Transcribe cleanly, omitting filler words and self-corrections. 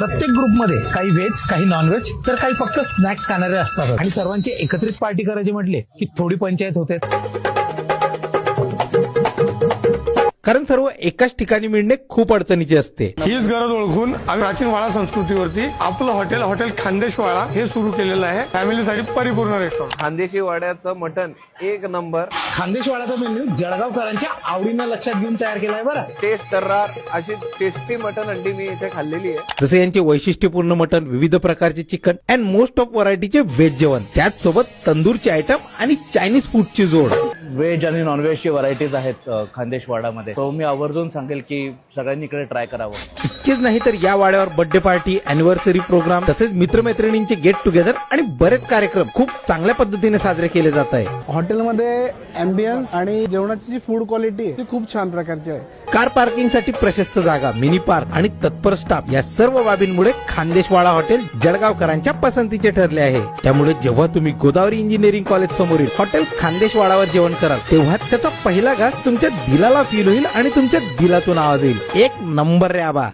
प्रत्येक ग्रुपमध्ये काही व्हेज, काही नॉनव्हेज, तर काही फक्त स्नॅक्स खाणारे असतात आणि सर्वांची एकत्रित पार्टी करायची म्हटले की थोडी पंचायत होते. कारण सर्व एकाच ठिकाणी मिळणे खूप अडचणीचे असते. हीच गरज ओळखून आम्ही प्राचीन वाडा संस्कृतीवरती आपलं हॉटेल खानदेश वाडा हे सुरू केलेलं आहे. फॅमिलीसाठी परिपूर्ण रेस्टॉरंट. खानदेशी वाड्याचं मटण एक नंबर. खानदेशवाड्याचा मेन्यू जळगावकरांच्या आवडीनं लक्षात घेऊन तयार केलाय बरं. टेस्ट तर्रार अशी टेस्टी मटण अंडी मी इथे खाल्लेली आहे. जसे यांचे वैशिष्ट्यपूर्ण मटण, विविध प्रकारचे चिकन अँड मोस्ट ऑफ व्हरायटीचे व्हेज जेवण, त्याच सोबत तंदूरचे आयटम आणि चायनीज फूडची जोड. व्हेज आणि नॉनव्हेजची व्हरायटीज आहेत खानदेशवाडामध्ये. तो मी आवर्जून सांगेल की सगळ्यांनी इकडे ट्राय करावं. इतकेच नाही तर या वाड्यावर बर्थडे पार्टी, अॅनिव्हर्सरी प्रोग्राम, तसेच मित्रमैत्रिणींचे गेट टुगेदर आणि बरेच कार्यक्रम खूप चांगल्या पद्धतीने साजरे केले जात आहे. हॉटेलमध्ये अँबियन्स आणि जेवणाची जी फूड क्वालिटी ती खूप छान प्रकारची आहे. कार पार्किंगसाठी प्रशस्त जागा, मिनी पार्क आणि तत्पर स्टाफ या सर्व बाबींमुळे खानदेशवाडा हॉटेल जळगावकरांच्या पसंतीचे ठरले आहे. त्यामुळे जेव्हा तुम्ही गोदावरी इंजिनिअरिंग कॉलेज समोरील हॉटेल खानदेशवाडावर जेवण कराल तेव्हा त्याचा पहिला घास तुमच्या दिलाला फील होईल आणि तुमच्या दिलातून आवाज येईल, एक नंबर रे आबा.